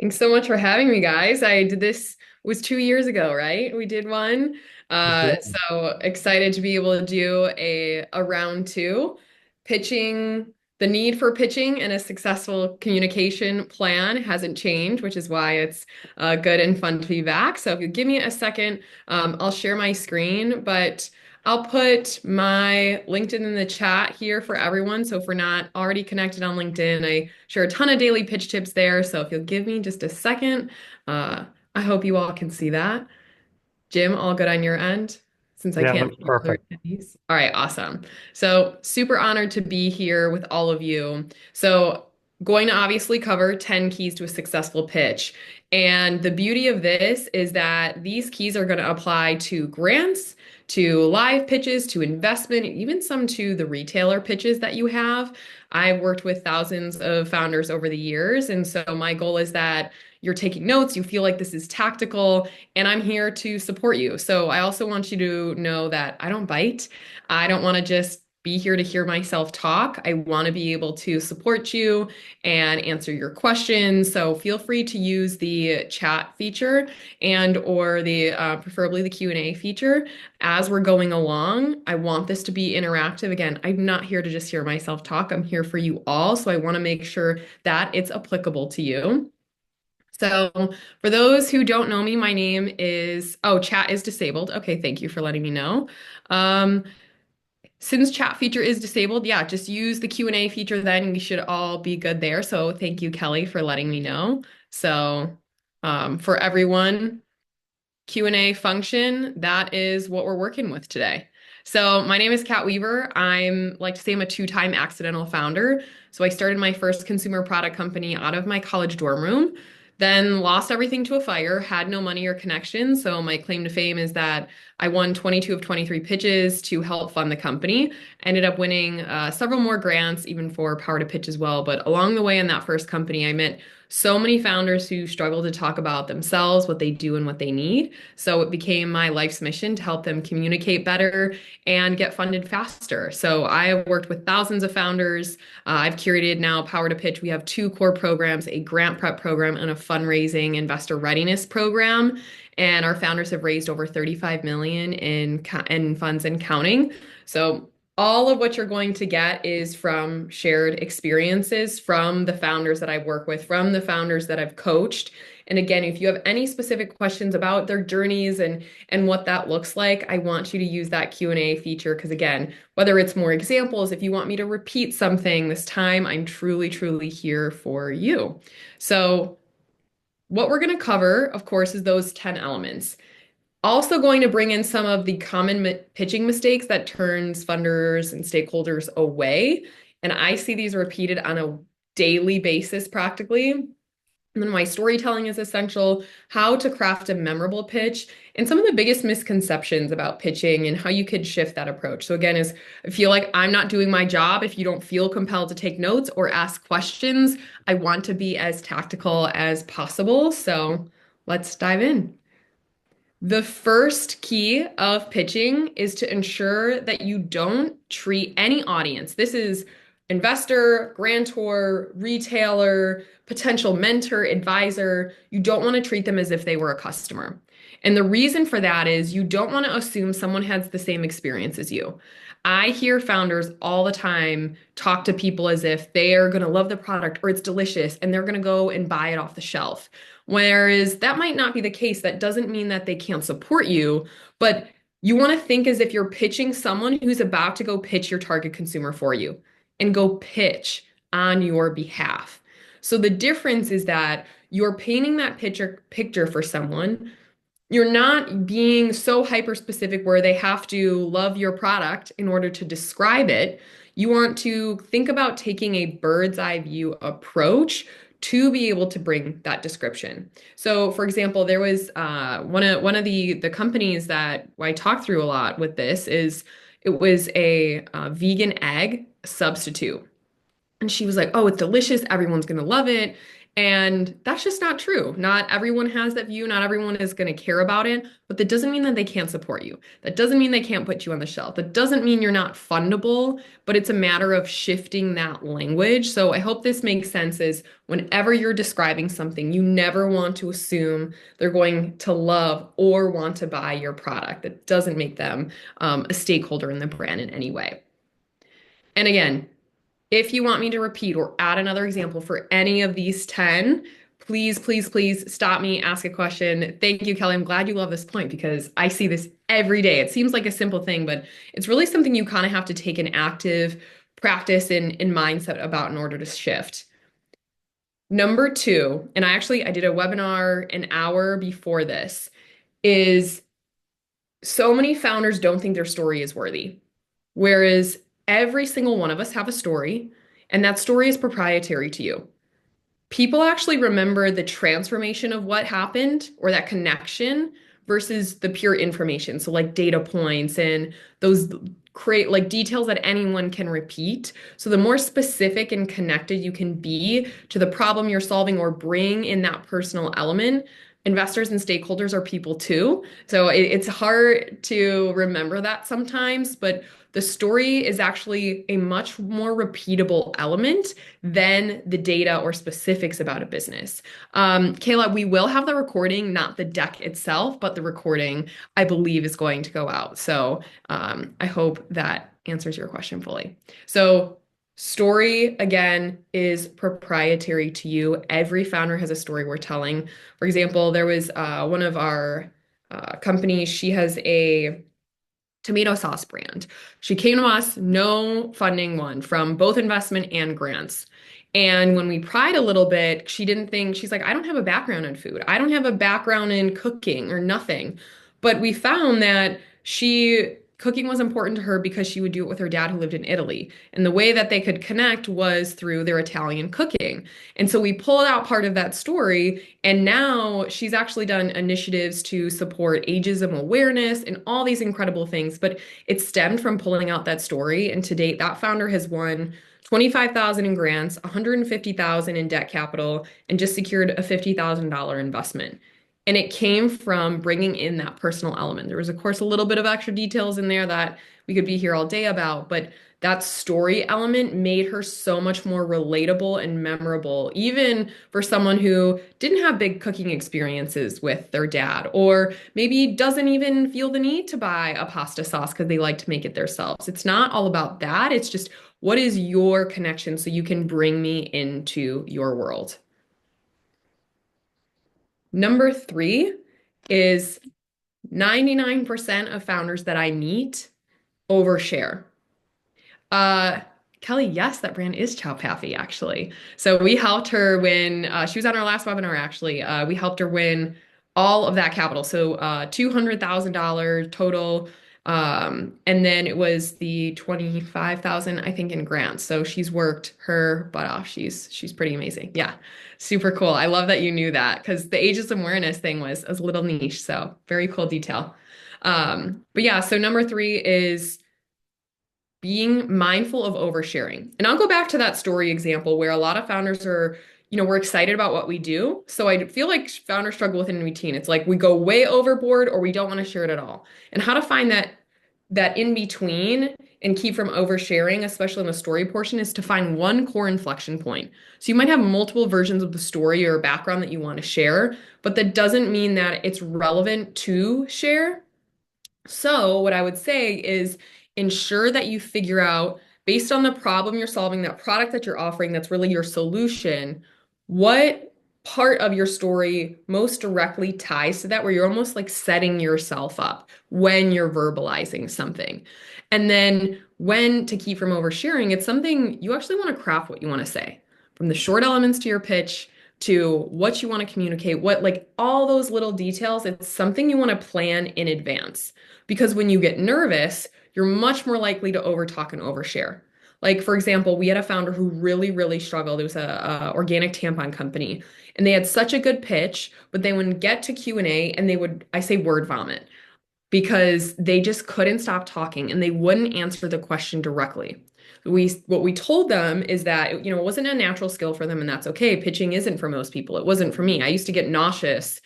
Thanks so much for having me, guys. I did this was 2 years ago, right? We did one. We did. So excited to be able to do a round two. Pitching, the need for pitching and a successful communication plan hasn't changed, which is why it's good and fun to be back. So if you give me a second, I'll share my screen, but I'll put my LinkedIn in the chat here for everyone. So if we're not already connected on LinkedIn, I share a ton of daily pitch tips there. So if you'll give me just a second, uh, I hope you all can see that. Jim, all good on your end? Since I Yeah, can't looks see other perfect. attendees. All right, awesome. So super honored to be here with all of you. So going to obviously cover 10 keys to a successful pitch. And the beauty of this is that these keys are going to apply to grants, to live pitches, to investment, even some to the retailer pitches that you have. I've worked with thousands of founders over the years. And so my goal is that you're taking notes, you feel like this is tactical, and I'm here to support you. So I also want you to know that I don't bite. I don't want to just be here to hear myself talk. I want to be able to support you and answer your questions. So feel free to use the chat feature and or the preferably the Q&A feature as we're going along. I want this to be interactive. Again, I'm not here to just hear myself talk. I'm here for you all. So I want to make sure that it's applicable to you. So, for those who don't know me, my name is, oh, chat is disabled. Okay, thank you for letting me know. Um, since chat feature is disabled, yeah, just use the Q&A feature then. We should all be good there. So, thank you, Kelly, for letting me know. So, for everyone, Q&A function, that is what we're working with today. So my name is Kat Weaver. I'm like to say I'm a two-time accidental founder. So I started my first consumer product company out of my college dorm room, then lost everything to a fire, had no money or connections. So my claim to fame is that I won 22 of 23 pitches to help fund the company. Ended up winning several more grants, even for Power to Pitch as well. But along the way in that first company, I met so many founders who struggle to talk about themselves, what they do, and what they need. So it became my life's mission to help them communicate better and get funded faster. So I have worked with thousands of founders. I've curated now Power to Pitch. We have two core programs, a grant prep program and a fundraising investor readiness program. And our founders have raised over 35 million in funds and counting. So all of what you're going to get is from shared experiences from the founders that I work with, from the founders that I've coached. And again, if you have any specific questions about their journeys and what that looks like, I want you to use that Q&A feature because again, whether it's more examples, if you want me to repeat something this time, I'm truly, truly here for you. So what we're going to cover, of course, is those 10 elements. Also going to bring in some of the common pitching mistakes that turns funders and stakeholders away. And I see these repeated on a daily basis practically. And then why storytelling is essential, how to craft a memorable pitch, and some of the biggest misconceptions about pitching and how you could shift that approach. So again, is I feel like I'm not doing my job if you don't feel compelled to take notes or ask questions. I want to be as tactical as possible. So let's dive in. The first key of pitching is to ensure that you don't treat any audience. This is investor, grantor, retailer, potential mentor, advisor. You don't want to treat them as if they were a customer. And the reason for that is you don't want to assume someone has the same experience as you. I hear founders all the time talk to people as if they are going to love the product or it's delicious and they're going to go and buy it off the shelf. Whereas that might not be the case. That doesn't mean that they can't support you, but you want to think as if you're pitching someone who's about to go pitch your target consumer for you and go pitch on your behalf. So the difference is that you're painting that picture for someone. You're not being so hyper specific where they have to love your product in order to describe it. You want to think about taking a bird's eye view approach to be able to bring that description. So, for example, there was one of the companies that I talked through a lot with this is it was a vegan egg substitute. And she was like, oh, it's delicious. Everyone's going to love it. And that's just not true. Not everyone has that view. Not everyone is going to care about it. But that doesn't mean that they can't support you. That doesn't mean they can't put you on the shelf. That doesn't mean you're not fundable, but it's a matter of shifting that language. So I hope this makes sense is whenever you're describing something, you never want to assume they're going to love or want to buy your product. That doesn't make them a stakeholder in the brand in any way. And again, if you want me to repeat or add another example for any of these 10, please, please, please stop me, ask a question. Thank you, Kelly. I'm glad you love this point because I see this every day. It seems like a simple thing, but it's really something you kind of have to take an active practice in mindset about in order to shift. Number two, and I did a webinar an hour before this, is so many founders don't think their story is worthy. Whereas every single one of us have a story, and that story is proprietary to you. People actually remember the transformation of what happened or that connection versus the pure information. So, like data points and those create like details that anyone can repeat. So, the more specific and connected you can be to the problem you're solving or bring in that personal element, investors and stakeholders are people too. So, it's hard to remember that sometimes, but the story is actually a much more repeatable element than the data or specifics about a business. Kayla, we will have the recording, not the deck itself, but the recording, I believe, is going to go out. So I hope that answers your question fully. So story, again, is proprietary to you. Every founder has a story we're telling. For example, there was one of our companies, she has a tomato sauce brand. She came to us, no funding one from both investment and grants. And when we pried a little bit, she didn't think, she's like, I don't have a background in food. I don't have a background in cooking or nothing. But we found that cooking was important to her because she would do it with her dad who lived in Italy. And the way that they could connect was through their Italian cooking. And so we pulled out part of that story, and now she's actually done initiatives to support ageism awareness and all these incredible things. But it stemmed from pulling out that story. And to date, that founder has won 25,000 in grants, 150,000 in debt capital, and just secured a $50,000 investment. And it came from bringing in that personal element. There was, of course, a little bit of extra details in there that we could be here all day about, but that story element made her so much more relatable and memorable, even for someone who didn't have big cooking experiences with their dad, or maybe doesn't even feel the need to buy a pasta sauce because they like to make it themselves. It's not all about that. It's just what is your connection so you can bring me into your world. Number three is 99% of founders that I meet overshare. Uh, Kelly, yes, that brand is Chow Paffy, actually. So we helped her win, she was on our last webinar, actually. We helped her win all of that capital. So $200,000 total. And then it was the 25,000, I think, in grants. So she's worked her butt off. She's pretty amazing. Yeah, super cool. I love that you knew that because the ageism awareness thing was a little niche. So very cool detail. But yeah, so number three is being mindful of oversharing. And I'll go back to that story example where a lot of founders are, we're excited about what we do. So I feel like founders struggle with an in between. It's like we go way overboard or we don't want to share it at all. And how to find that in between and keep from oversharing, especially in the story portion, is to find one core inflection point. So you might have multiple versions of the story or background that you want to share, but that doesn't mean that it's relevant to share. So, what I would say is ensure that you figure out, based on the problem you're solving, that product that you're offering that's really your solution, what part of your story most directly ties to that, where you're almost like setting yourself up when you're verbalizing something. And then when to keep from oversharing, it's something you actually want to craft what you want to say, from the short elements to your pitch to what you want to communicate, what like all those little details, it's something you want to plan in advance. Because when you get nervous, you're much more likely to overtalk and overshare. Like, for example, we had a founder who really, really struggled. It was a organic tampon company, and they had such a good pitch, but they would get to Q&A and they would, I say word vomit, because they just couldn't stop talking and they wouldn't answer the question directly. What we told them is that, it wasn't a natural skill for them, and that's okay. Pitching isn't for most people. It wasn't for me. I used to get nauseous,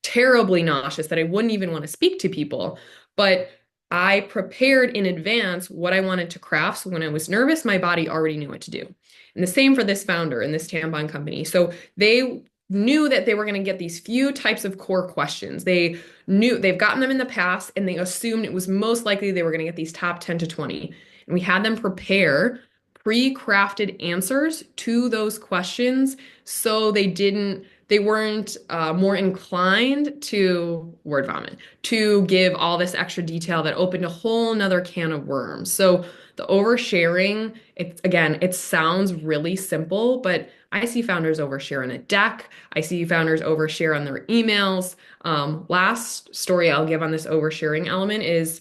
terribly nauseous, that I wouldn't even want to speak to people. But I prepared in advance what I wanted to craft. So when I was nervous, my body already knew what to do. And the same for this founder in this tampon company. So they knew that they were going to get these few types of core questions. They knew they've gotten them in the past, and they assumed it was most likely they were going to get these top 10 to 20. And we had them prepare pre-crafted answers to those questions so they weren't more inclined to word vomit, to give all this extra detail that opened a whole nother can of worms. So the oversharing, it sounds really simple, but I see founders overshare in a deck. I see founders overshare on their emails. Last story I'll give on this oversharing element is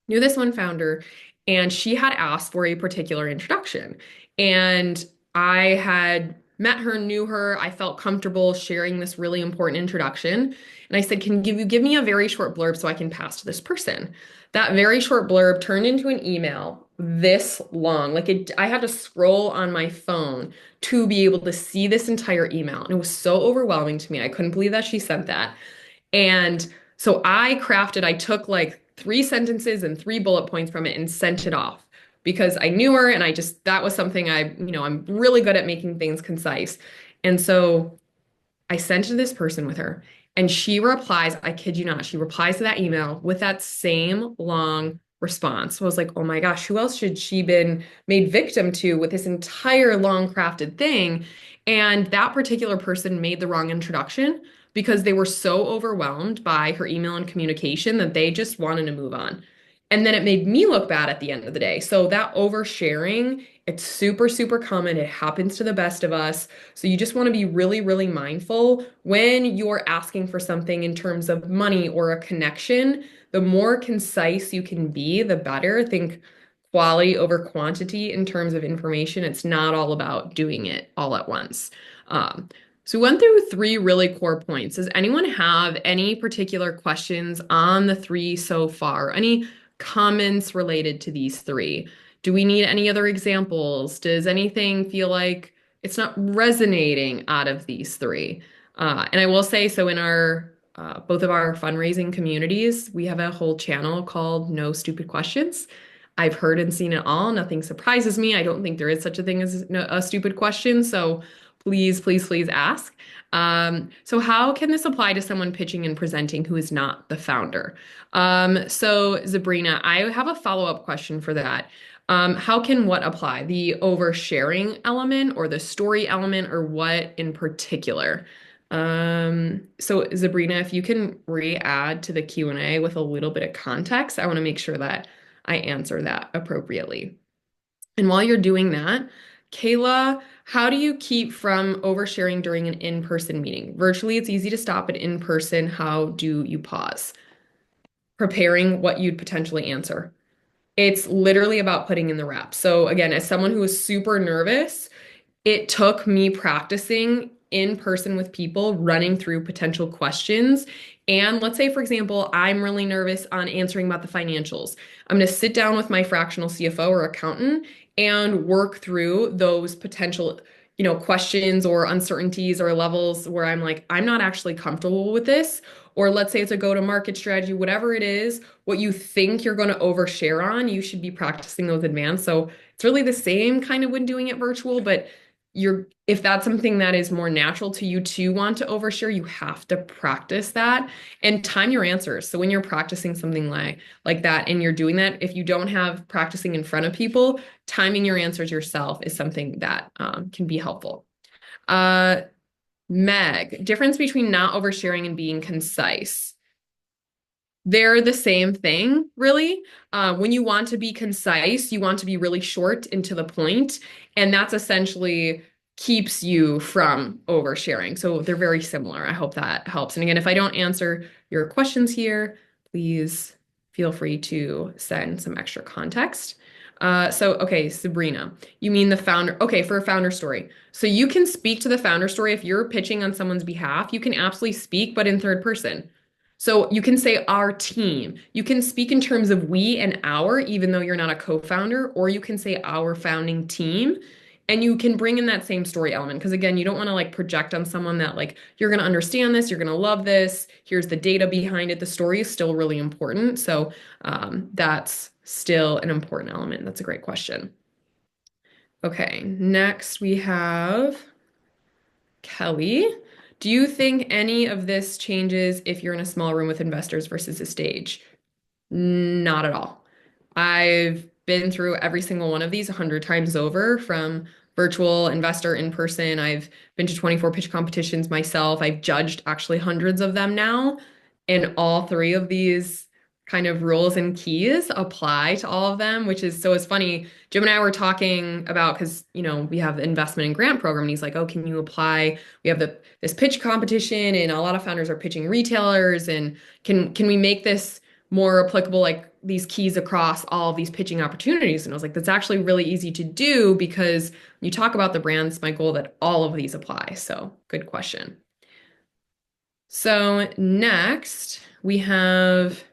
knew this one founder, and she had asked for a particular introduction. And I had met her, knew her. I felt comfortable sharing this really important introduction. And I said, Can you give me a very short blurb so I can pass to this person? That very short blurb turned into an email this long. I had to scroll on my phone to be able to see this entire email. And it was so overwhelming to me. I couldn't believe that she sent that. And so I took like three sentences and three bullet points from it and sent it off because I knew her, and that was something I'm really good at making things concise. And so I sent it to this person with her, and she replies, I kid you not, she replies to that email with that same long response. So I was like, oh my gosh, who else should she been made victim to with this entire long crafted thing? And that particular person made the wrong introduction because they were so overwhelmed by her email and communication that they just wanted to move on. And then it made me look bad at the end of the day. So that oversharing, it's super, super common. It happens to the best of us. So you just want to be really, really mindful when you're asking for something in terms of money or a connection. The more concise you can be, the better. Think quality over quantity in terms of information. It's not all about doing it all at once. Um, so we went through three really core points. Does anyone have any particular questions on the three so far? Any comments related to these three? Do we need any other examples? Does anything feel like it's not resonating out of these three? And I will say, so in our both of our fundraising communities, we have a whole channel called No Stupid Questions. I've heard and seen it all. Nothing surprises me. I don't think there is such a thing as a stupid question. So please, please, please ask. So how can this apply to someone pitching and presenting who is not the founder? So Sabrina, I have a follow-up question for that. How can what apply? The oversharing element or the story element, or what in particular? So Sabrina, if you can re-add to the Q&A with a little bit of context, I want to make sure that I answer that appropriately. And while you're doing that, Kayla, how do you keep from oversharing during an in-person meeting? Virtually, it's easy to stop, but in person, how do you pause? Preparing what you'd potentially answer. It's literally about putting in the reps. So again, as someone who is super nervous, it took me practicing in person with people, running through potential questions. And let's say, for example, I'm really nervous on answering about the financials. I'm going to sit down with my fractional CFO or accountant and work through those potential, questions or uncertainties or levels where I'm like, I'm not actually comfortable with this. Or let's say it's a go-to-market strategy, whatever it is, what you think you're going to overshare on, you should be practicing those advanced. So it's really the same kind of when doing it virtual, but if that's something that is more natural to you to want to overshare, you have to practice that and time your answers. So when you're practicing something like that and you're doing that, if you don't have practicing in front of people, timing your answers yourself is something that can be helpful. Meg, difference between not oversharing and being concise. They're the same thing, really. When you want to be concise, you want to be really short and to the point, and that's essentially keeps you from oversharing. So they're very similar. I hope that helps. And again, if I don't answer your questions here, please feel free to send some extra context. Okay, Sabrina, you mean the founder. Okay, for a founder story. So you can speak to the founder story if you're pitching on someone's behalf. You can absolutely speak, but in third person. So you can say our team. You can speak in terms of we and our, even though you're not a co-founder, or you can say our founding team. And you can bring in that same story element. Because again, you don't want to like project on someone that like, you're going to understand this, you're going to love this. Here's the data behind it. The story is still really important. So that's still an important element. That's a great question. Okay, next we have Kelly. Do you think any of this changes if you're in a small room with investors versus a stage? Not at all. I've been through every single one of these 100 times over from virtual investor in person. I've been to 24 pitch competitions myself. I've judged actually hundreds of them now. And all three of these kind of rules and keys apply to all of them, which is so it's funny. Jim and I were talking about because we have the investment and grant program, and he's like, "Oh, can you apply? We have this pitch competition, and a lot of founders are pitching retailers, and can we make this more applicable, like these keys across all of these pitching opportunities?" And I was like, that's actually really easy to do because when you talk about the brands, my goal that all of these apply. So good question. So next we have,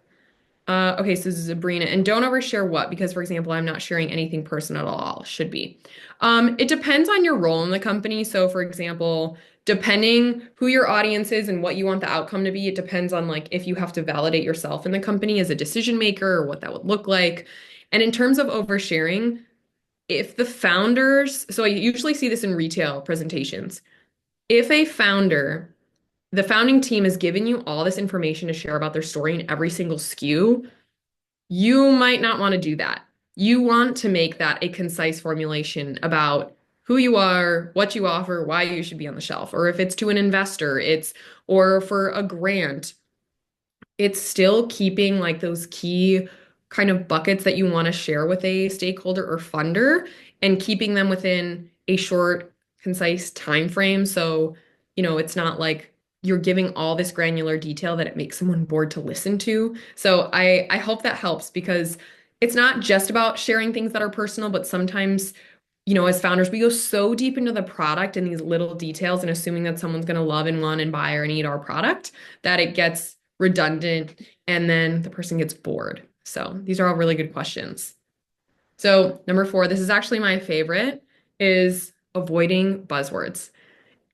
okay, so this is Sabrina, and don't overshare what, because for example, I'm not sharing anything personal at all, should be. It depends on your role in the company. So for example, depending who your audience is and what you want the outcome to be, it depends on like if you have to validate yourself in the company as a decision maker or what that would look like. And in terms of oversharing, if the founders, so I usually see this in retail presentations. If a founder, the founding team has given you all this information to share about their story in every single SKU, you might not want to do that. You want to make that a concise formulation about who you are, what you offer, why you should be on the shelf. Or if it's to an investor, or for a grant, it's still keeping like those key kind of buckets that you want to share with a stakeholder or funder and keeping them within a short, concise time frame. So, it's not like you're giving all this granular detail that it makes someone bored to listen to. So I hope that helps because it's not just about sharing things that are personal, but sometimes as founders, we go so deep into the product and these little details and assuming that someone's going to love and want and buy or need our product that it gets redundant and then the person gets bored. So these are all really good questions. So number 4, this is actually my favorite, is avoiding buzzwords.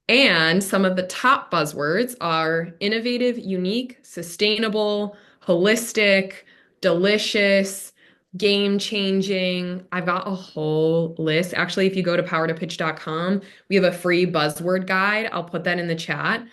And some of the top buzzwords are innovative, unique, sustainable, holistic, delicious, game changing. I've got a whole list. Actually, if you go to powertopitch.com, we have a free buzzword guide. I'll put that in the chat.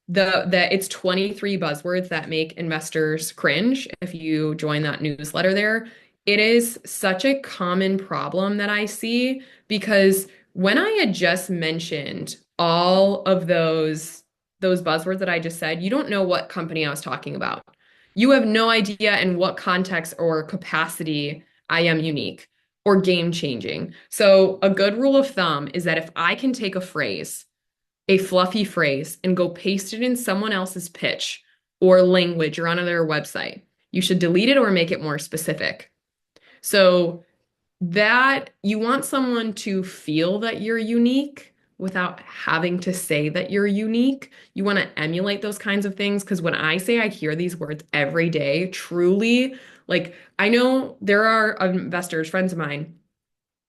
It's 23 buzzwords that make investors cringe if you join that newsletter there. It is such a common problem that I see because when I had just mentioned all of those buzzwords that I just said, you don't know what company I was talking about. You have no idea in what context or capacity I am unique or game changing. So a good rule of thumb is that if I can take a phrase, a fluffy phrase, and go paste it in someone else's pitch or language or on their website, you should delete it or make it more specific. So that you want someone to feel that you're unique without having to say that you're unique. You want to emulate those kinds of things because when I say I hear these words every day, truly, like I know there are investors, friends of mine,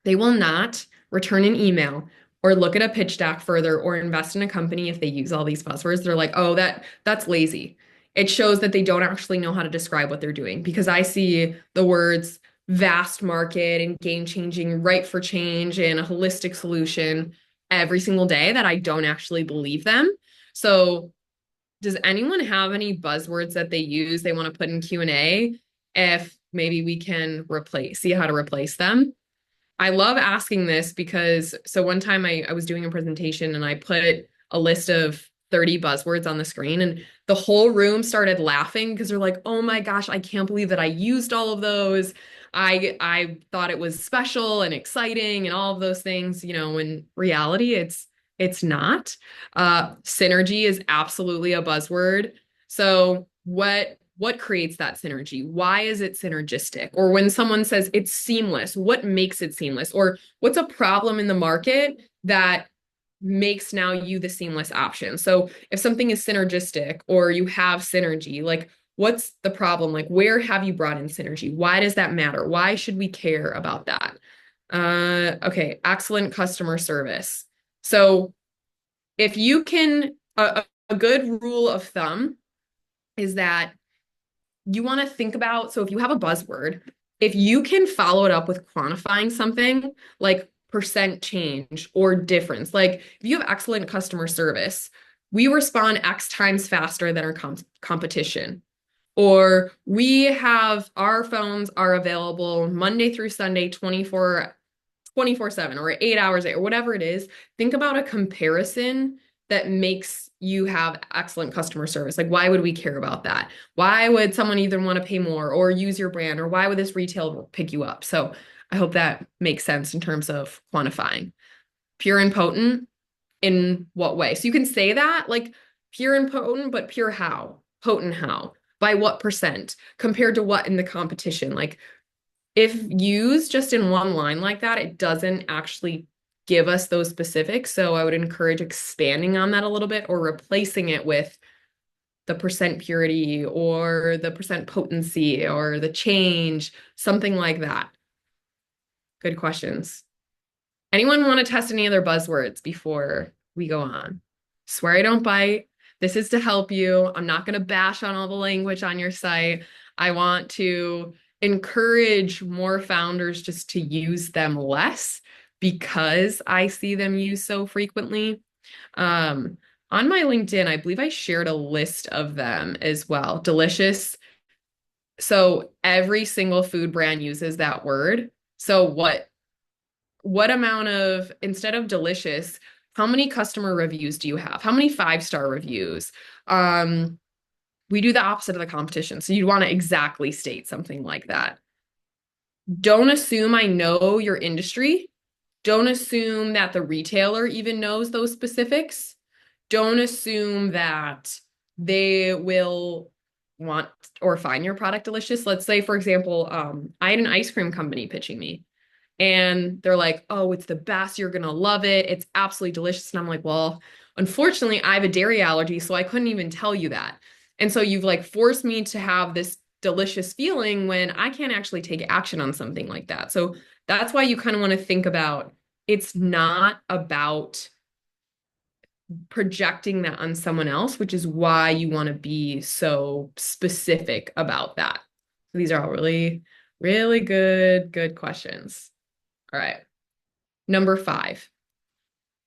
they will not return an email or look at a pitch deck further or invest in a company if they use all these buzzwords. They're like, "Oh, that's lazy." It shows that they don't actually know how to describe what they're doing because I see the words vast market and game changing, right for change and a holistic solution every single day that I don't actually believe them. So, does anyone have any buzzwords that they use they want to put in Q&A if maybe we can see how to replace them? I love asking this because so one time I was doing a presentation and I put a list of 30 buzzwords on the screen and the whole room started laughing because they're like, "Oh my gosh, I can't believe that I used all of those. I thought it was special and exciting and all of those things, in reality it's not. Synergy is absolutely a buzzword. So what creates that synergy? Why is it synergistic? Or when someone says it's seamless, what makes it seamless? Or what's a problem in the market that makes now you the seamless option? So if something is synergistic or you have synergy, like What's the problem? Like, where have you brought in synergy? Why does that matter? Why should we care about that? Okay, excellent customer service. So if you can, a good rule of thumb is that you want to think about, so if you have a buzzword, if you can follow it up with quantifying something like percent change or difference, like if you have excellent customer service, we respond X times faster than our competition. Or we have our phones are available Monday through Sunday, 24/7 or 8 hours or whatever it is. Think about a comparison that makes you have excellent customer service. Like, why would we care about that? Why would someone either want to pay more or use your brand, or why would this retailer pick you up? So I hope that makes sense in terms of quantifying. Pure and potent in what way? So you can say that like pure and potent, but pure how? Potent how? By what percent? Compared to what in the competition? Like, if used just in one line like that, it doesn't actually give us those specifics. So I would encourage expanding on that a little bit or replacing it with the percent purity or the percent potency or the change, something like that. Good questions. Anyone want to test any other buzzwords before we go on? Swear I don't bite. This is to help you. I'm not going to bash on all the language on your site. I want to encourage more founders just to use them less because I see them used so frequently. On my LinkedIn, I believe I shared a list of them as well. Delicious. So every single food brand uses that word. So what amount of, instead of delicious, how many customer reviews do you have? How many 5-star reviews? We do the opposite of the competition. So you'd want to exactly state something like that. Don't assume I know your industry. Don't assume that the retailer even knows those specifics. Don't assume that they will want or find your product delicious. Let's say, for example, I had an ice cream company pitching me. And they're like, oh, it's the best. You're going to love it. It's absolutely delicious. And I'm like, well, unfortunately, I have a dairy allergy, so I couldn't even tell you that. And so you've like forced me to have this delicious feeling when I can't actually take action on something like that. So that's why you kind of want to think about it's not about projecting that on someone else, which is why you want to be so specific about that. These are all really, really good questions. All right. Number 5,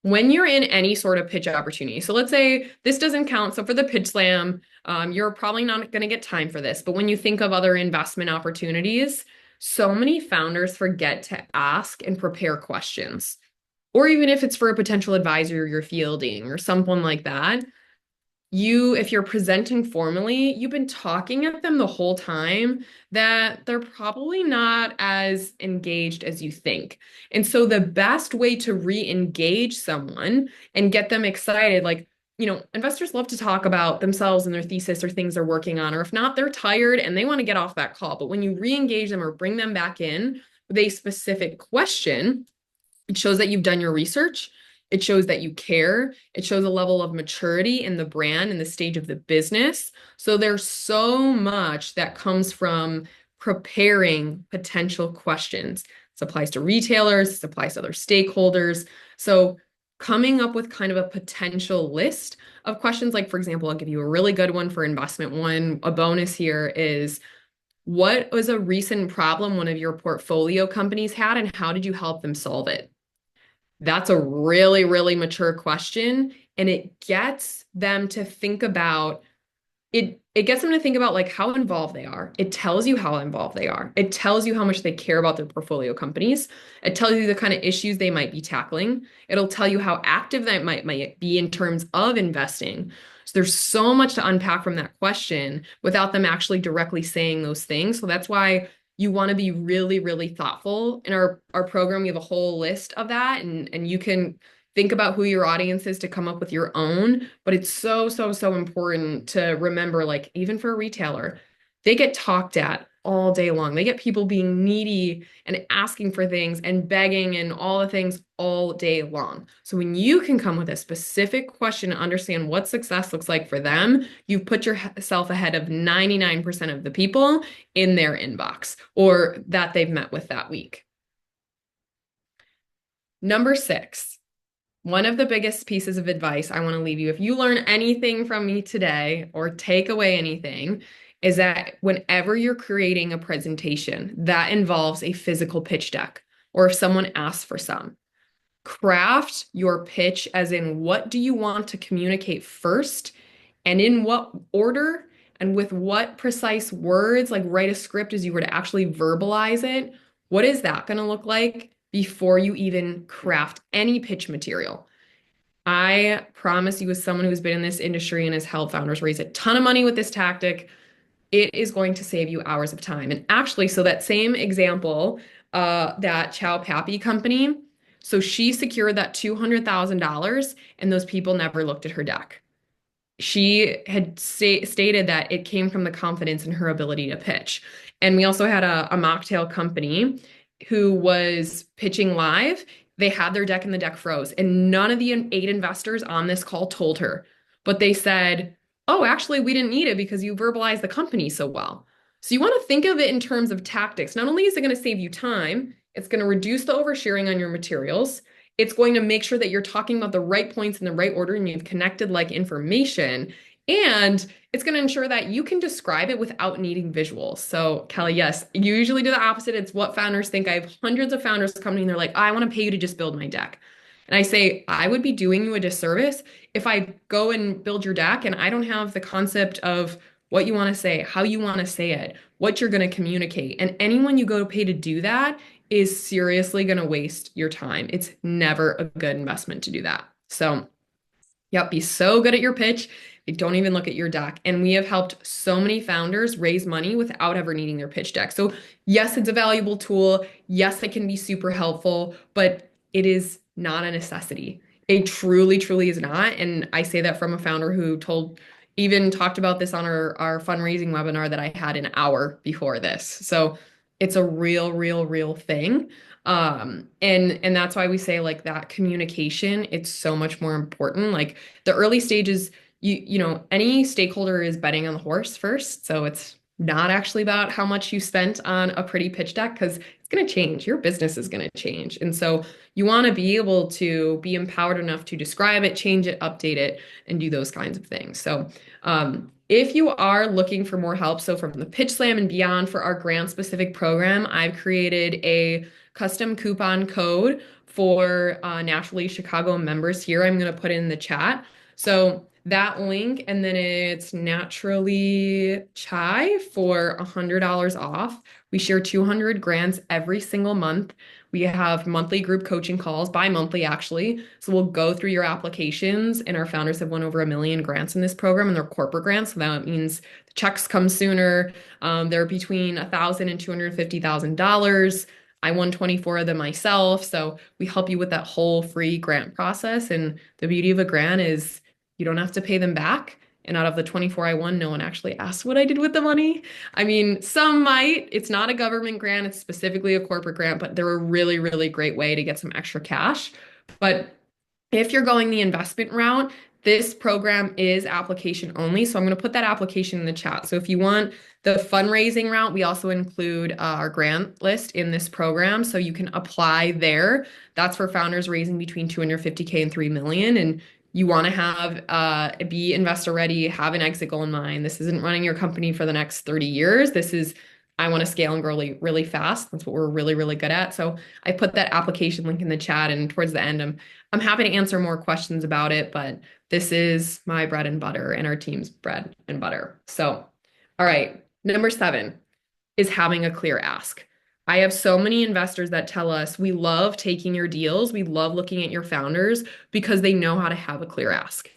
when you're in any sort of pitch opportunity. So let's say this doesn't count. So for the pitch slam, you're probably not going to get time for this. But when you think of other investment opportunities, so many founders forget to ask and prepare questions. Or even if it's for a potential advisor you're fielding or someone like that, if you're presenting formally, you've been talking at them the whole time that they're probably not as engaged as you think. And so the best way to re-engage someone and get them excited, like, investors love to talk about themselves and their thesis or things they're working on, or if not, they're tired and they want to get off that call. But when you re-engage them or bring them back in with a specific question, it shows that you've done your research. It shows that you care. It shows a level of maturity in the brand and the stage of the business. So there's so much that comes from preparing potential questions. This applies to retailers, this applies to other stakeholders. So coming up with kind of a potential list of questions, like, for example, I'll give you a really good one for investment one. A bonus here is, what was a recent problem one of your portfolio companies had, and how did you help them solve it? That's a really, really mature question. And it gets them to think about it. It gets them to think about like how involved they are. It tells you how involved they are. It tells you how much they care about their portfolio companies. It tells you the kind of issues they might be tackling. It'll tell you how active they might be in terms of investing. So there's so much to unpack from that question without them actually directly saying those things. So that's why you want to be really, really thoughtful. In our program, we have a whole list of that, and you can think about who your audience is to come up with your own. But it's so important to remember, like, even for a retailer, they get talked at all day long. They get people being needy and asking for things and begging and all the things all day long. So when you can come with a specific question and understand what success looks like for them, you've put yourself ahead of 99% of the people in their inbox or that they've met with that week. Number six, one of the biggest pieces of advice I want to leave you, if you learn anything from me today or take away anything, is that whenever you're creating a presentation that involves a physical pitch deck, or if someone asks for some, craft your pitch as in what do you want to communicate first and in what order and with what precise words, like write a script as you were to actually verbalize it. What is that going to look like before you even craft any pitch material? I promise you, as someone who's been in this industry and has helped founders raise a ton of money with this tactic, it is going to save you hours of time. And actually, so that same example, that Chow Pappy company, so she secured that $200,000 and those people never looked at her deck. She had stated that it came from the confidence in her ability to pitch. And we also had a mocktail company who was pitching live. They had their deck and the deck froze, and none of the eight investors on this call told her. But they said, oh, actually, we didn't need it because you verbalized the company so well. So you want to think of it in terms of tactics. Not only is it going to save you time, it's going to reduce the oversharing on your materials. It's going to make sure that you're talking about the right points in the right order and you've connected like information. And it's going to ensure that you can describe it without needing visuals. So, Kelly, yes, you usually do the opposite. It's what founders think. I have hundreds of founders come to me and they're like, I want to pay you to just build my deck. And I say, I would be doing you a disservice if I go and build your deck and I don't have the concept of what you want to say, how you want to say it, what you're going to communicate. And anyone you go to pay to do that is seriously going to waste your time. It's never a good investment to do that. So, yep, be so good at your pitch. They don't even look at your deck. And we have helped so many founders raise money without ever needing their pitch deck. So, yes, it's a valuable tool. Yes, it can be super helpful, but it is not a necessity. It truly, truly is not. And I say that from a founder who even talked about this on our fundraising webinar that I had an hour before this. So it's a real, real, real thing. And that's why we say like that communication, it's so much more important. Like the early stages, any stakeholder is betting on the horse first. So it's not actually about how much you spent on a pretty pitch deck because it's going to change. Your business is going to change. And so you want to be able to be empowered enough to describe it, change it, update it, and do those kinds of things. So if you are looking for more help, so from the Pitch Slam and beyond for our grant specific program, I've created a custom coupon code for Naturally Chicago members here. I'm going to put in the chat. So that link, and then it's Naturally Chai for $100 off. We share 200 grants every single month. We have monthly group coaching calls, bi-monthly actually. So we'll go through your applications, and our founders have won over 1 million grants in this program, and they're corporate grants. So that means the checks come sooner. They're between $1,000 and $250,000. I won 24 of them myself. So we help you with that whole free grant process. And the beauty of a grant is you don't have to pay them back. And out of the 24 I won, no one actually asked what I did with the money. I mean, some might. It's not a government grant. It's specifically a corporate grant, but they're a really, really great way to get some extra cash. But if you're going the investment route, this program is application only. So I'm going to put that application in the chat. So if you want the fundraising route, we also include our grant list in this program. So you can apply there. That's for founders raising between 250K and 3 million. And you want to have be investor ready, have an exit goal in mind. This isn't running your company for the next 30 years. This is, I want to scale and grow really, really fast. That's what we're really, really good at. So I put that application link in the chat, and towards the end, I'm happy to answer more questions about it, but this is my bread and butter and our team's bread and butter. So, all right, number 7 is having a clear ask. I have so many investors that tell us, we love taking your deals. We love looking at your founders because they know how to have a clear ask.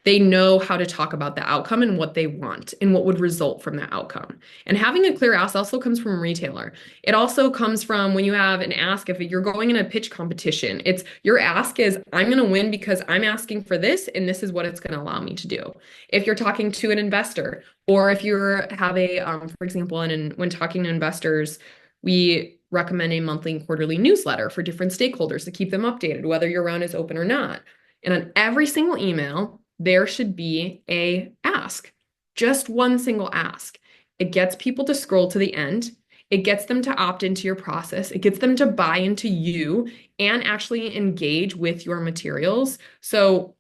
They know how to talk about the outcome and what they want and what would result from that outcome. And having a clear ask also comes from a retailer. It also comes from when you have an ask, if you're going in a pitch competition, it's your ask is, I'm going to win because I'm asking for this, and this is what it's going to allow me to do. If you're talking to an investor, or if you have a, for example, and when talking to investors, we recommend a monthly and quarterly newsletter for different stakeholders to keep them updated, whether your round is open or not. And on every single email, there should be a ask, just one single ask. It gets people to scroll to the end. It gets them to opt into your process. It gets them to buy into you and actually engage with your materials. So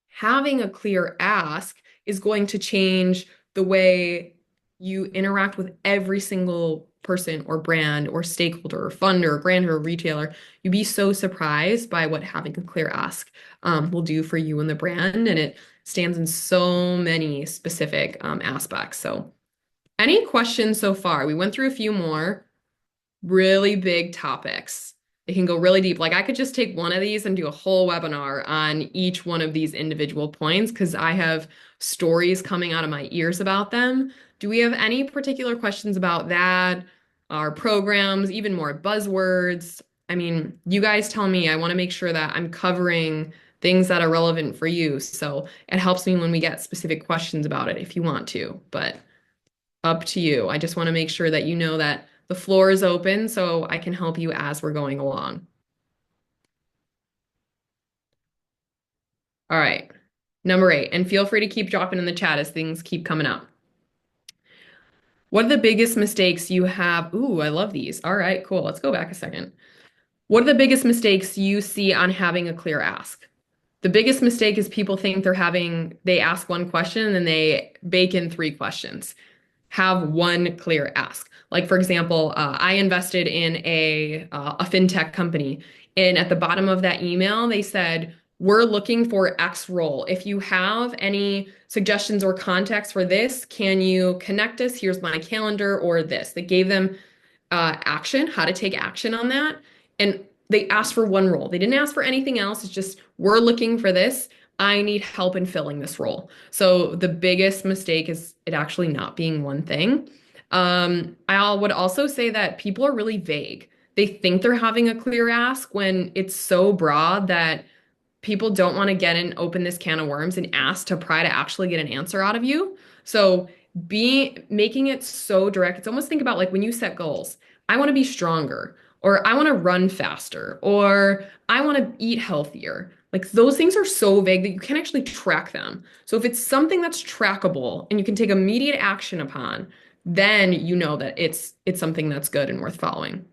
having a clear ask is going to change the way you interact with every single person or brand or stakeholder or funder or grantor or retailer. You'd be so surprised by what having a clear ask will do for you and the brand. And it stands in so many specific aspects. So any questions so far? We went through a few more really big topics. It can go really deep. Like I could just take one of these and do a whole webinar on each one of these individual points because I have stories coming out of my ears about them. Do we have any particular questions about that? Our programs, even more buzzwords? I mean, you guys tell me. I want to make sure that I'm covering things that are relevant for you. So it helps me when we get specific questions about it if you want to. But up to you. I just want to make sure that you know that the floor is open so I can help you as we're going along. All right. Number 8, and feel free to keep dropping in the chat as things keep coming up. What are the biggest mistakes you have? Ooh, I love these. All right, cool. Let's go back a second. What are the biggest mistakes you see on having a clear ask? The biggest mistake is people think they ask one question and then they bake in 3 questions. Have one clear ask. Like for example, I invested in a fintech company, and at the bottom of that email, they said, "We're looking for X role. If you have any suggestions or contacts for this, can you connect us? Here's my calendar," or this. They gave them action, how to take action on that. And they asked for one role. They didn't ask for anything else. It's just, we're looking for this. I need help in filling this role. So the biggest mistake is it actually not being one thing. I would also say that people are really vague. They think they're having a clear ask when it's so broad that people don't want to get and open this can of worms and ask to try to actually get an answer out of you. So making it so direct, it's almost think about like when you set goals. I want to be stronger, or I want to run faster, or I want to eat healthier. Like those things are so vague that you can't actually track them. So if it's something that's trackable and you can take immediate action upon, then you know that it's something that's good and worth following.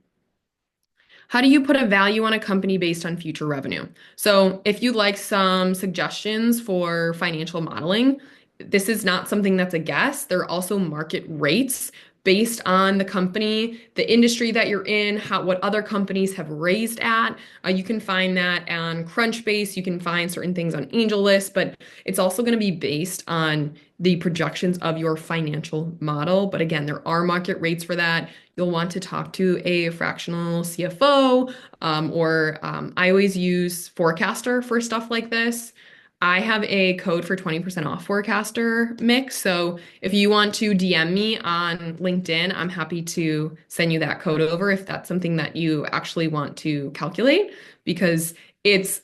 How do you put a value on a company based on future revenue? So, if you'd like some suggestions for financial modeling, this is not something that's a guess. There are also market rates based on the company, the industry that you're in, what other companies have raised at. You can find that on Crunchbase. You can find certain things on AngelList, but it's also going to be based on the projections of your financial model. But again, there are market rates for that. You'll want to talk to a fractional CFO, or I always use Forecaster for stuff like this. I have a code for 20% off Forecaster Mix. So if you want to DM me on LinkedIn, I'm happy to send you that code over if that's something that you actually want to calculate, because it's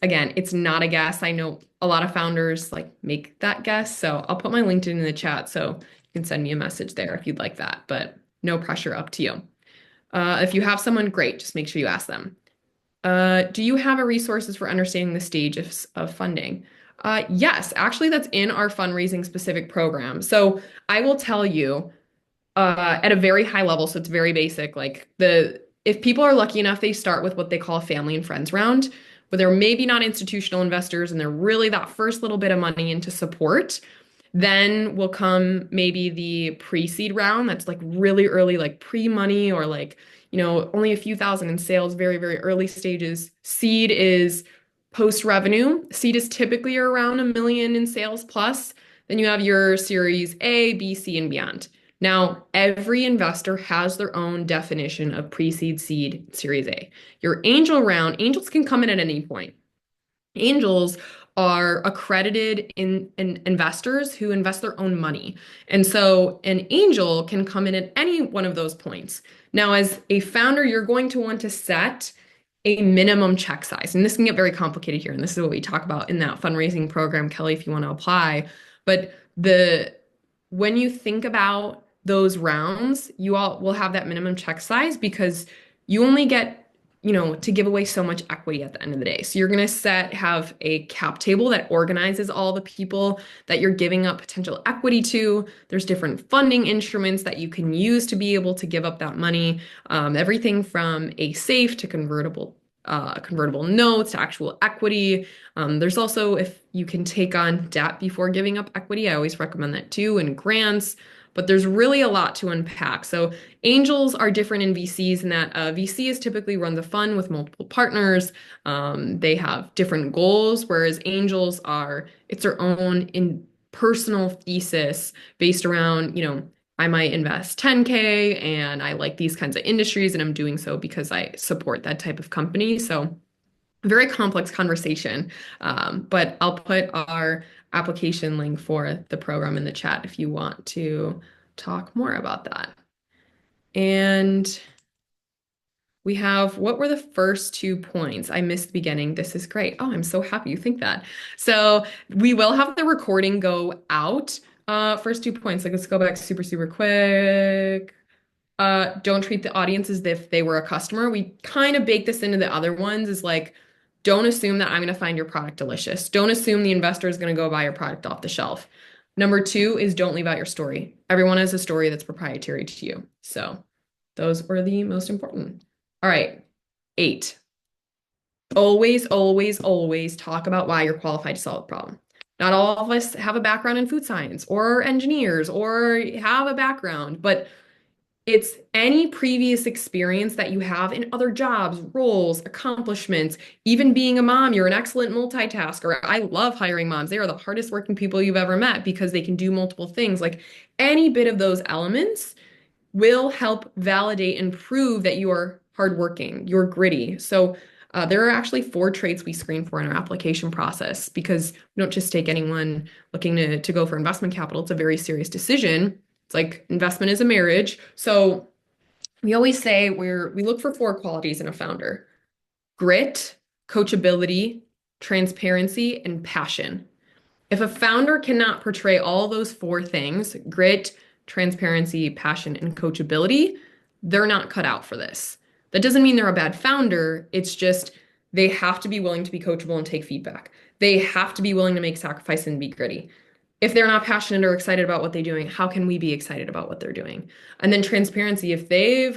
not a guess. I know a lot of founders like make that guess. So I'll put my LinkedIn in the chat so you can send me a message there if you'd like that, but no pressure, up to you. If you have someone, great, just make sure you ask them. Do you have a resources for understanding the stage of funding? Yes, actually, that's in our fundraising specific program. So I will tell you at a very high level, so it's very basic. If people are lucky enough, they start with what they call a family and friends round, where they're maybe not institutional investors and they're really that first little bit of money into support. Then will come maybe the pre-seed round that's like really early, like pre-money, or like, only a few thousand in sales, very, very early stages. Seed is post-revenue. Seed is typically around 1 million in sales plus. Then you have your series A, B, C, and beyond. Now, every investor has their own definition of pre-seed, seed, series A. Your angel round, angels can come in at any point. Angels are accredited in investors who invest their own money. And so an angel can come in at any one of those points. Now, as a founder, you're going to want to set a minimum check size. And this can get very complicated here. And this is what we talk about in that fundraising program, Kelly, if you want to apply. But the when you think about those rounds, you all will have that minimum check size because you only get, to give away so much equity at the end of the day. So you're going to have a cap table that organizes all the people that you're giving up potential equity to. There's different funding instruments that you can use to be able to give up that money. Everything from a safe to convertible notes to actual equity. There's also if you can take on debt before giving up equity, I always recommend that too, and grants. But there's really a lot to unpack. So angels are different in VCs in that VC is typically runs a fund with multiple partners. They have different goals, whereas angels it's their own in personal thesis based around, I might invest 10K and I like these kinds of industries and I'm doing so because I support that type of company. So very complex conversation. But I'll put our application link for the program in the chat if you want to talk more about that. And we have what were the first 2 points? I missed the beginning. This is great. Oh, I'm so happy you think that. So we will have the recording go out. First 2 points. Like let's go back super, super quick. Don't treat the audience as if they were a customer. We kind of bake this into the other ones is like, don't assume that I'm going to find your product delicious. Don't assume the investor is going to go buy your product off the shelf. Number two is don't leave out your story. Everyone has a story that's proprietary to you. So those were the most important. All right, 8. Always, always, always talk about why you're qualified to solve a problem. Not all of us have a background in food science or engineers or have a background, but it's any previous experience that you have in other jobs, roles, accomplishments, even being a mom. You're an excellent multitasker. I love hiring moms. They are the hardest working people you've ever met because they can do multiple things. Like any bit of those elements will help validate and prove that you are hardworking, you're gritty. So there are actually 4 traits we screen for in our application process because we don't just take anyone looking to go for investment capital. It's a very serious decision. It's like investment is a marriage. So we always say we look for 4 qualities in a founder: grit, coachability, transparency, and passion. If a founder cannot portray all those 4 things, grit, transparency, passion, and coachability, they're not cut out for this. That doesn't mean they're a bad founder. It's just they have to be willing to be coachable and take feedback. They have to be willing to make sacrifice and be gritty. If they're not passionate or excited about what they're doing, how can we be excited about what they're doing? And then transparency, if they're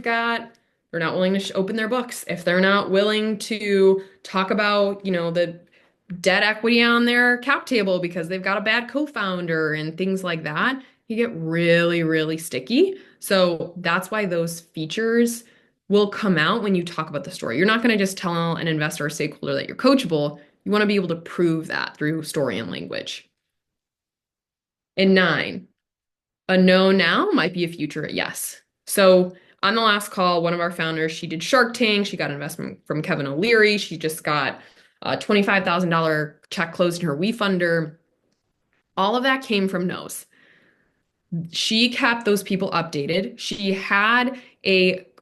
not willing to open their books, if they're not willing to talk about, the debt equity on their cap table because they've got a bad co-founder and things like that, you get really, really sticky. So that's why those features will come out when you talk about the story. You're not going to just tell an investor or stakeholder that you're coachable. You want to be able to prove that through story and language. And 9, a no now might be a future yes. So on the last call, one of our founders, she did Shark Tank. She got investment from Kevin O'Leary. She just got a $25,000 check closed in her WeFunder. All of that came from no's. She kept those people updated. She had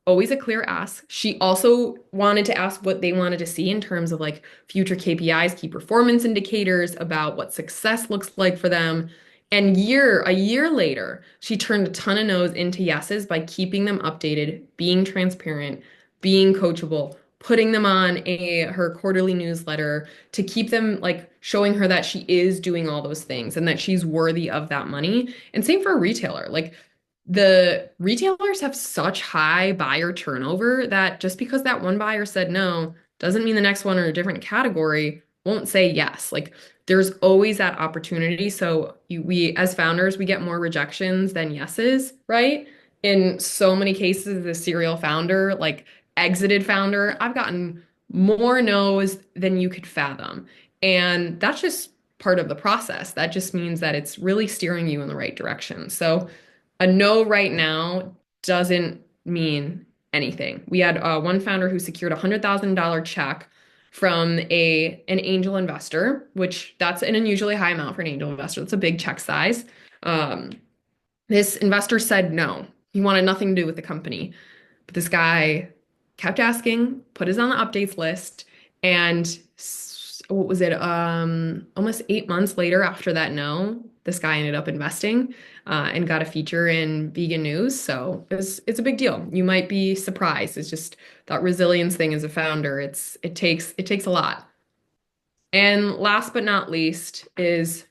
always a clear ask. She also wanted to ask what they wanted to see in terms of like future KPIs, key performance indicators about what success looks like for them. And a year later, she turned a ton of no's into yeses by keeping them updated, being transparent, being coachable, putting them on her quarterly newsletter to keep them like showing her that she is doing all those things and that she's worthy of that money. And same for a retailer. Like the retailers have such high buyer turnover that just because that one buyer said no doesn't mean the next one in a different category won't say yes. Like there's always that opportunity. So we as founders, we get more rejections than yeses, right? In so many cases, the serial founder, like exited founder, I've gotten more no's than you could fathom. And that's just part of the process. That just means that it's really steering you in the right direction. So a no right now doesn't mean anything. We had one founder who secured a $100,000 check from an angel investor, which that's an unusually high amount for an angel investor. That's a big check size. Um, this investor said no. He wanted nothing to do with the company. But this guy kept asking, put us on the updates list, and what was it? Almost 8 months later after that no, this guy ended up investing and got a feature in Vegan News. So it's a big deal. You might be surprised. It's just that resilience thing as a founder. It takes a lot. And last but not least is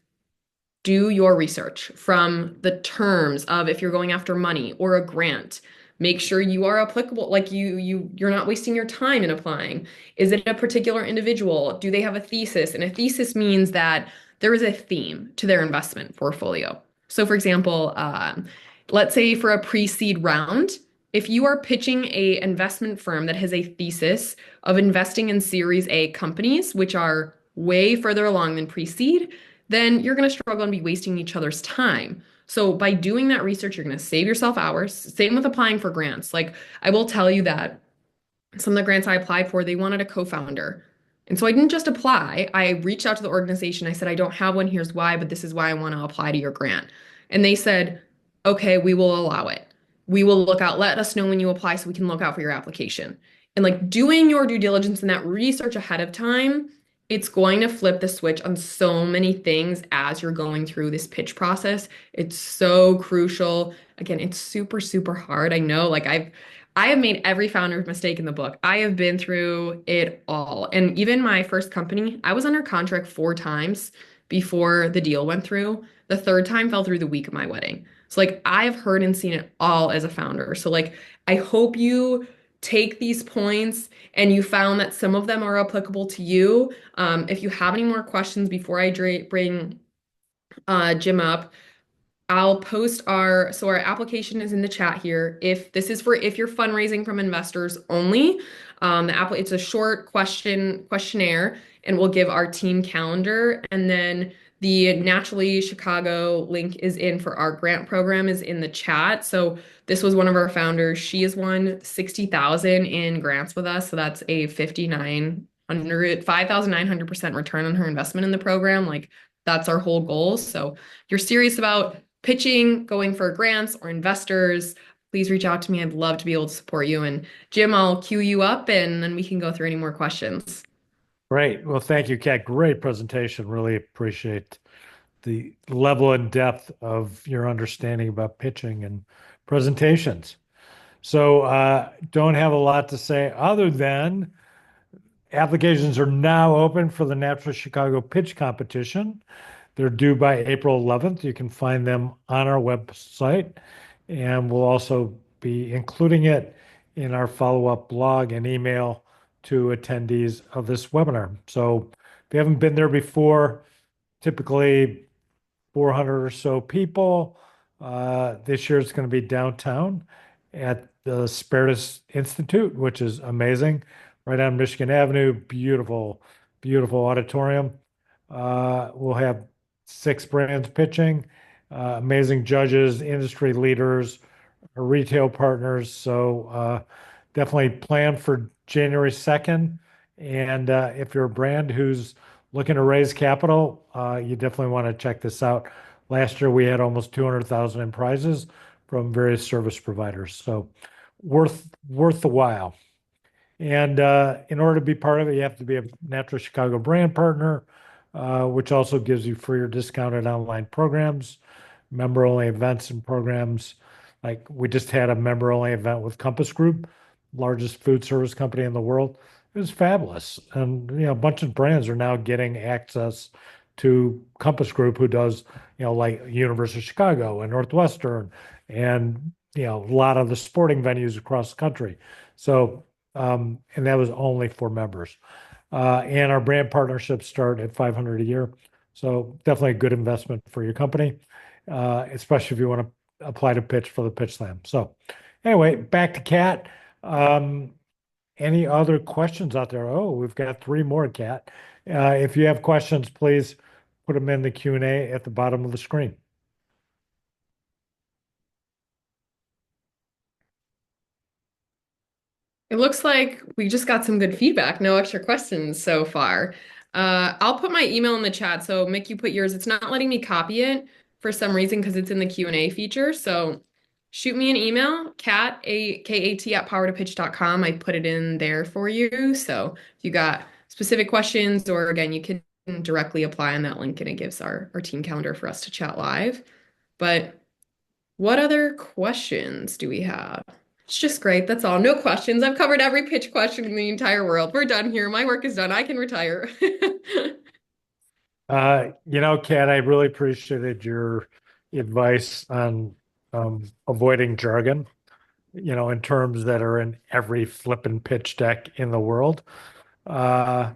do your research from the terms of if you're going after money or a grant. Make sure you are applicable, like you're not wasting your time in applying. Is it a particular individual? Do they have a thesis? And a thesis means that there is a theme to their investment portfolio. So for example, let's say for a pre-seed round, if you are pitching a investment firm that has a thesis of investing in Series A companies, which are way further along than pre-seed, then you're going to struggle and be wasting each other's time. So by doing that research, you're going to save yourself hours. Same with applying for grants. Like I will tell you that some of the grants I applied for, they wanted a co-founder. And so I didn't just apply. I reached out to the organization. I said, I don't have one. Here's why, but this is why I want to apply to your grant. And they said, okay, we will allow it. We will look out. Let us know when you apply so we can look out for your application. And like doing your due diligence and that research ahead of time, it's going to flip the switch on so many things as you're going through this pitch process. It's so crucial. Again, it's super, super hard. I know, I have made every founder mistake in the book. I have been through it all. And even my first company, I was under contract 4 times before the deal went through. The third time fell through the week of my wedding. So like I've heard and seen it all as a founder. So like I hope you take these points and you found that some of them are applicable to you. If you have any more questions before I bring Jim up, I'll post our application is in the chat here. If you're fundraising from investors only, it's a short questionnaire and we'll give our team calendar. And then the Naturally Chicago link is in for our grant program is in the chat. So this was one of our founders. She has won 60,000 in grants with us. So that's a 5,900% return on her investment in the program. Like that's our whole goal. So if you're serious about pitching, going for grants or investors, please reach out to me. I'd love to be able to support you. And Jim, I'll queue you up and then we can go through any more questions. Great. Well, thank you, Kat. Great presentation. Really appreciate the level and depth of your understanding about pitching and presentations. So, don't have a lot to say other than applications are now open for the Natural Chicago Pitch Competition. They're due by April 11th. You can find them on our website, and we'll also be including it in our follow-up blog and email to attendees of this webinar. So if you haven't been there before, typically 400 or so people. This year it's going to be downtown at the Spertus Institute, which is amazing, right on Michigan Avenue. Beautiful, beautiful auditorium. We'll have 6 brands pitching, amazing judges, industry leaders, retail partners. So definitely plan for January 2nd. And if you're a brand who's looking to raise capital, you definitely want to check this out. Last year we had almost 200,000 in prizes from various service providers. So worth the while. And in order to be part of it, you have to be a Natural Chicago brand partner, which also gives you free or discounted online programs, member-only events and programs. Like we just had a member-only event with Compass Group, largest food service company in the world. It was fabulous. And, a bunch of brands are now getting access to Compass Group, who does, like University of Chicago and Northwestern and, a lot of the sporting venues across the country. So, and that was only for members. And our brand partnerships start at 500 a year. So definitely a good investment for your company, especially if you want to apply to pitch for the Pitch Slam. So anyway, back to Kat. Any other questions out there? Oh, we've got 3 more, Kat. If you have questions, please put them in the Q&A at the bottom of the screen. It looks like we just got some good feedback. No extra questions so far. I'll put my email in the chat. So Mick, you put yours. It's not letting me copy it for some reason because it's in the Q&A feature. So shoot me an email, kat at powertopitch.com. I put it in there for you. So if you got specific questions, or again, you can directly apply on that link and it gives our team calendar for us to chat live. But what other questions do we have? It's just great. That's all. No questions. I've covered every pitch question in the entire world. We're done here. My work is done. I can retire. Kat, I really appreciated your advice on avoiding jargon, in terms that are in every flippin' pitch deck in the world. Uh,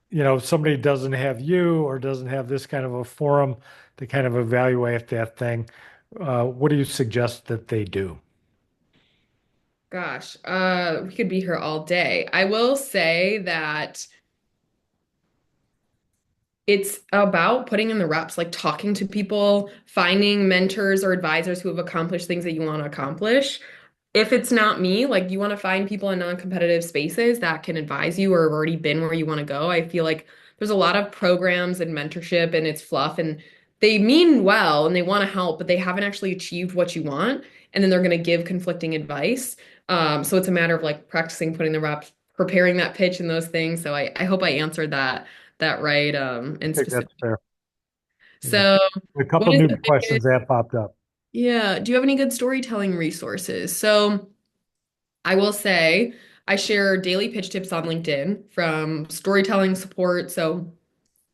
if somebody doesn't have you or doesn't have this kind of a forum to kind of evaluate that thing, what do you suggest that they do? Gosh, we could be here all day. I will say that it's about putting in the reps, like talking to people, finding mentors or advisors who have accomplished things that you want to accomplish. If it's not me, like you want to find people in non-competitive spaces that can advise you or have already been where you want to go. I feel like there's a lot of programs and mentorship and it's fluff and they mean well and they want to help, but they haven't actually achieved what you want. And then they're going to give conflicting advice. So it's a matter of like practicing putting the reps, preparing that pitch and those things. So I hope I answered that right I and think that's specific. fair. Yeah. So A what couple is new the questions biggest, that popped up. yeah, do you have any good storytelling resources? So I will say I share daily pitch tips on LinkedIn from storytelling support. So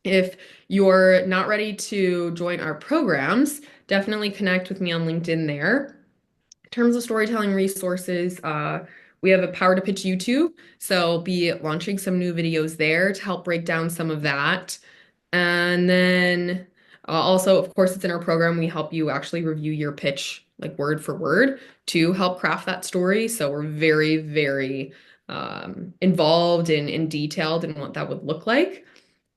if you're not ready to join our programs, definitely connect with me on LinkedIn there. In terms of storytelling resources, we have a Power to Pitch YouTube. So I'll be launching some new videos there to help break down some of that. And then also, of course, it's in our program. We help you actually review your pitch like word for word to help craft that story. So we're very, very involved and detailed in what that would look like.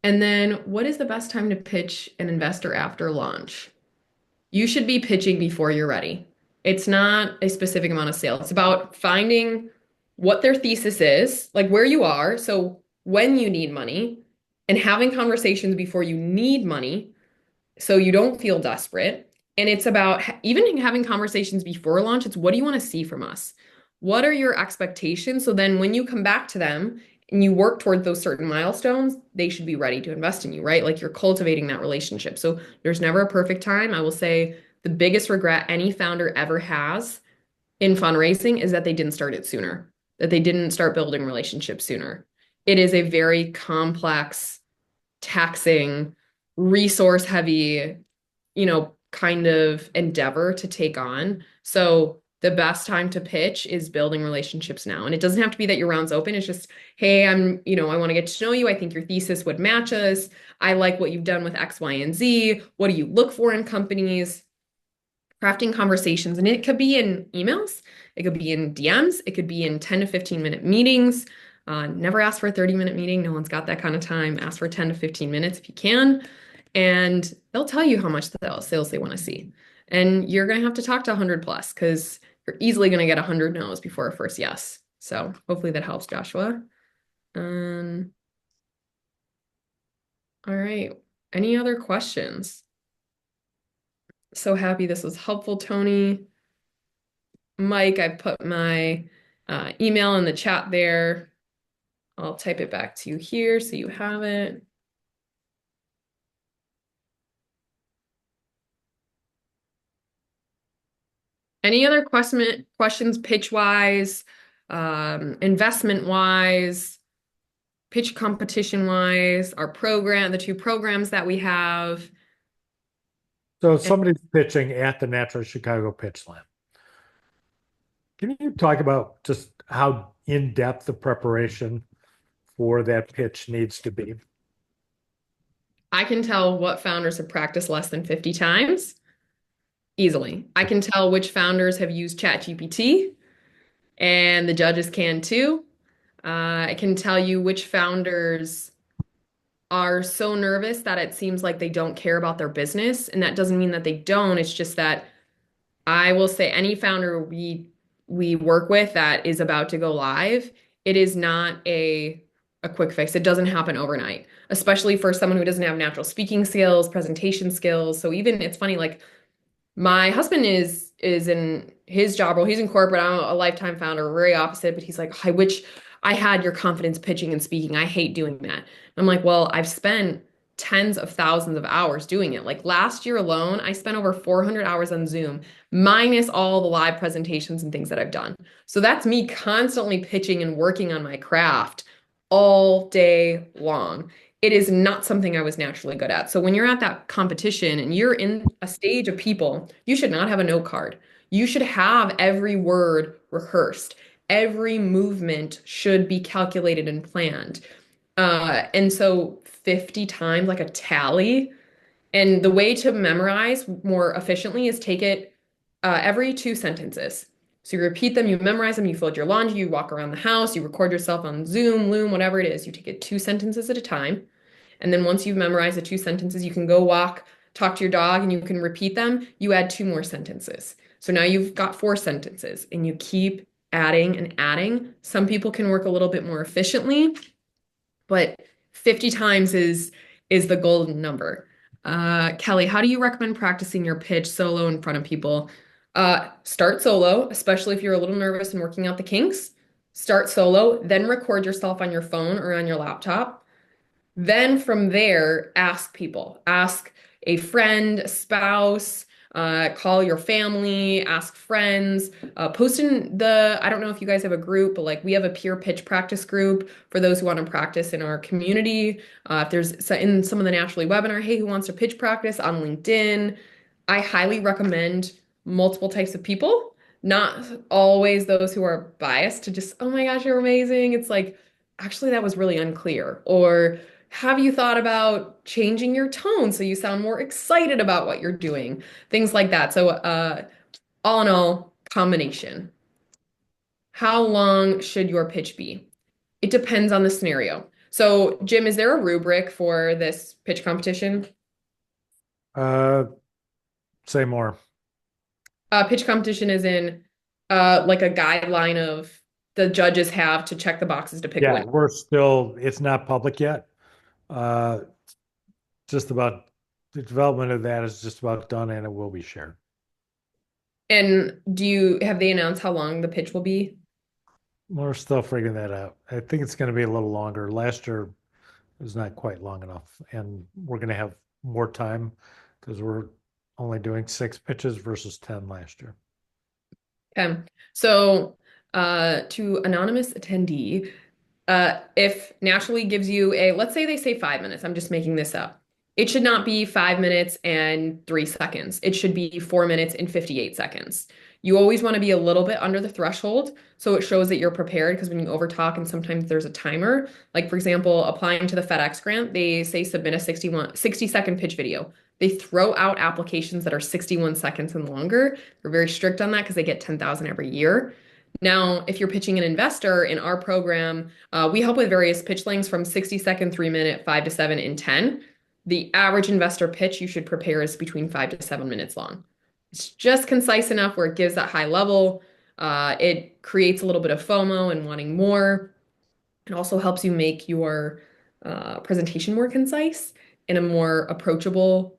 And then, what is the best time to pitch an investor after launch? You should be pitching before you're ready. It's not a specific amount of sales. It's about finding what their thesis is, like where you are. So when you need money and having conversations before you need money so you don't feel desperate. And it's about even having conversations before launch. It's what do you want to see from us? What are your expectations? So then when you come back to them and you work toward those certain milestones, they should be ready to invest in you, right? Like you're cultivating that relationship. So there's never a perfect time. I will say the biggest regret any founder ever has in fundraising is that they didn't start it sooner, that they didn't start building relationships sooner. It is a very complex, taxing, resource heavy, kind of endeavor to take on. So the best time to pitch is building relationships now. And it doesn't have to be that your round's open. It's just, hey, I want to get to know you. I think your thesis would match us. I like what you've done with X, Y, and Z. What do you look for in companies? Crafting conversations. And it could be in emails, it could be in DMs, it could be in 10 to 15-minute meetings. Never ask for a 30-minute meeting. No one's got that kind of time. Ask for 10 to 15 minutes if you can. And they'll tell you how much sales they want to see. And you're going to have to talk to 100 plus because you're easily going to get 100 no's before a first yes. So hopefully that helps, Joshua. Um, all right. Any other questions? So happy this was helpful, Tony. Mike, I put my email in the chat there. I'll type it back to you here so you have it. Any other questions pitch wise, investment wise, pitch competition wise, our program, the two programs that we have? So And somebody's pitching at the Natural Chicago Pitch Slam. Can you talk about just how in-depth the preparation for that pitch needs to be? I can tell what founders have practiced less than 50 times easily. I can tell which founders have used ChatGPT, and the judges can too. I can tell you which founders are so nervous that it seems like they don't care about their business. And that doesn't mean that they don't. It's just that I will say any founder we work with that is about to go live, it is not a quick fix. It doesn't happen overnight, especially for someone who doesn't have natural speaking skills, presentation skills. So even it's funny, like my husband is in his job role. He's in corporate. I'm a lifetime founder, very opposite, but he's like, I wish I had your confidence pitching and speaking. I hate doing that. I'm like, well, I've spent tens of thousands of hours doing it. Like last year alone, I spent over 400 hours on Zoom, minus all the live presentations and things that I've done. So that's me constantly pitching and working on my craft all day long. It is not something I was naturally good at. So when you're at that competition and you're in a stage of people, you should not have a note card. You should have every word rehearsed. Every movement should be calculated and planned. And so 50 times, like a tally. And the way to memorize more efficiently is take it every 2 sentences. So you repeat them, you memorize them, you fold your laundry, you walk around the house, you record yourself on Zoom, Loom, whatever it is. You take it 2 sentences at a time. And then once you've memorized the 2 sentences, you can go walk, talk to your dog, and you can repeat them. You add 2 more sentences. So now you've got 4 sentences, and you keep adding and adding. Some people can work a little bit more efficiently, but 50 times is the golden number. Kelly, how do you recommend practicing your pitch solo in front of people? Start solo, especially if you're a little nervous and working out the kinks. Start solo, then record yourself on your phone or on your laptop. Then from there, ask people. Ask a friend, a spouse, call your family, ask friends, post in I don't know if you guys have a group, but like we have a peer pitch practice group for those who want to practice in our community. If there's in some of the Naturally webinar, hey, who wants to pitch practice on LinkedIn? I highly recommend multiple types of people, not always those who are biased to just, oh my gosh, you're amazing. It's like, actually, that was really unclear. Or have you thought about changing your tone so you sound more excited about what you're doing? Things like that. So, all in all, combination. How long should your pitch be? It depends on the scenario. So, Jim, is there a rubric for this pitch competition? Uh, say more. Pitch competition is in like a guideline of the judges have to check the boxes to pick a Yeah, winner. it's not public yet. Uh, just about the development of that is just about done and it will be shared. And have they announced how long the pitch will be? We're still figuring that out. I think it's going to be a little longer. Last year was not quite long enough, and we're going to have more time because we're only doing 6 pitches versus 10 last year. Okay. So, to anonymous attendee, if Naturally gives you let's say they say 5 minutes, I'm just making this up. It should not be 5 minutes and 3 seconds. It should be 4 minutes and 58 seconds. You always want to be a little bit under the threshold so it shows that you're prepared because when you overtalk and sometimes there's a timer, like for example, applying to the FedEx grant, they say submit a 60-second pitch video. They throw out applications that are 61 seconds and longer. They're very strict on that because they get 10,000 every year. Now, if you're pitching an investor in our program, we help with various pitch lengths from 60-second, 3 minute, 5 to 7, and 10. The average investor pitch you should prepare is between 5 to 7 minutes long. It's just concise enough where it gives that high level. It creates a little bit of FOMO and wanting more. It also helps you make your presentation more concise and a more approachable.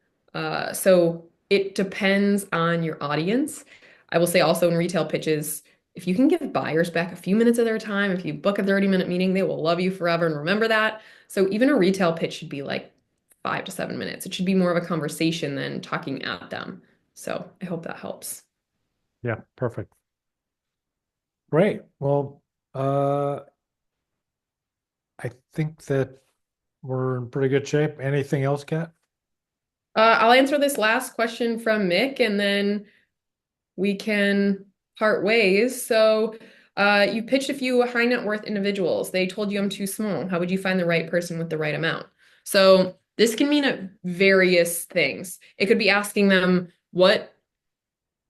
So it depends on your audience. I will say also in retail pitches, if you can give buyers back a few minutes of their time, if you book a 30-minute meeting, they will love you forever and remember that. So even a retail pitch should be like 5 to 7 minutes. It should be more of a conversation than talking at them. So I hope that helps. Yeah, perfect. Great. Well, I think that we're in pretty good shape. Anything else, Kat? I'll answer this last question from Mick and then we can part ways. So, you pitched a few high net worth individuals. They told you I'm too small. How would you find the right person with the right amount? So, this can mean various things. It could be asking them what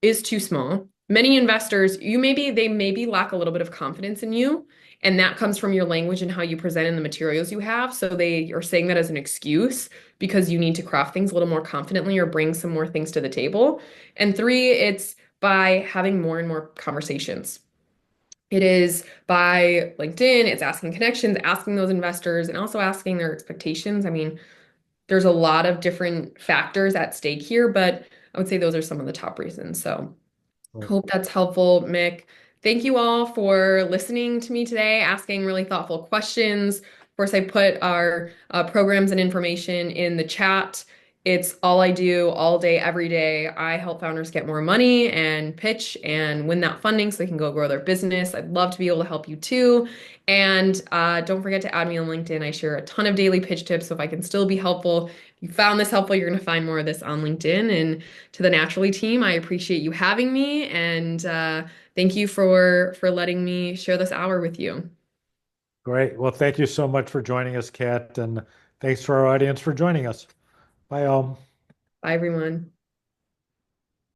is too small. Many investors, they maybe lack a little bit of confidence in you, and that comes from your language and how you present in the materials you have. So they are saying that as an excuse because you need to craft things a little more confidently or bring some more things to the table. And three, it's by having more and more conversations. It is by LinkedIn, it's asking connections, asking those investors, and also asking their expectations. I mean, there's a lot of different factors at stake here, but I would say those are some of the top reasons. So hope that's helpful, Mick. Thank you all for listening to me today, asking really thoughtful questions. Of course, I put our programs and information in the chat. It's all I do all day, every day. I help founders get more money and pitch and win that funding so they can go grow their business. I'd love to be able to help you too. And don't forget to add me on LinkedIn. I share a ton of daily pitch tips. So if I can still be helpful, if you found this helpful, you're going to find more of this on LinkedIn. And to the Naturally team, I appreciate you having me, and thank you for letting me share this hour with you. Great. Well, thank you so much for joining us, Kat, and thanks to our audience for joining us. Bye, all. Bye, everyone.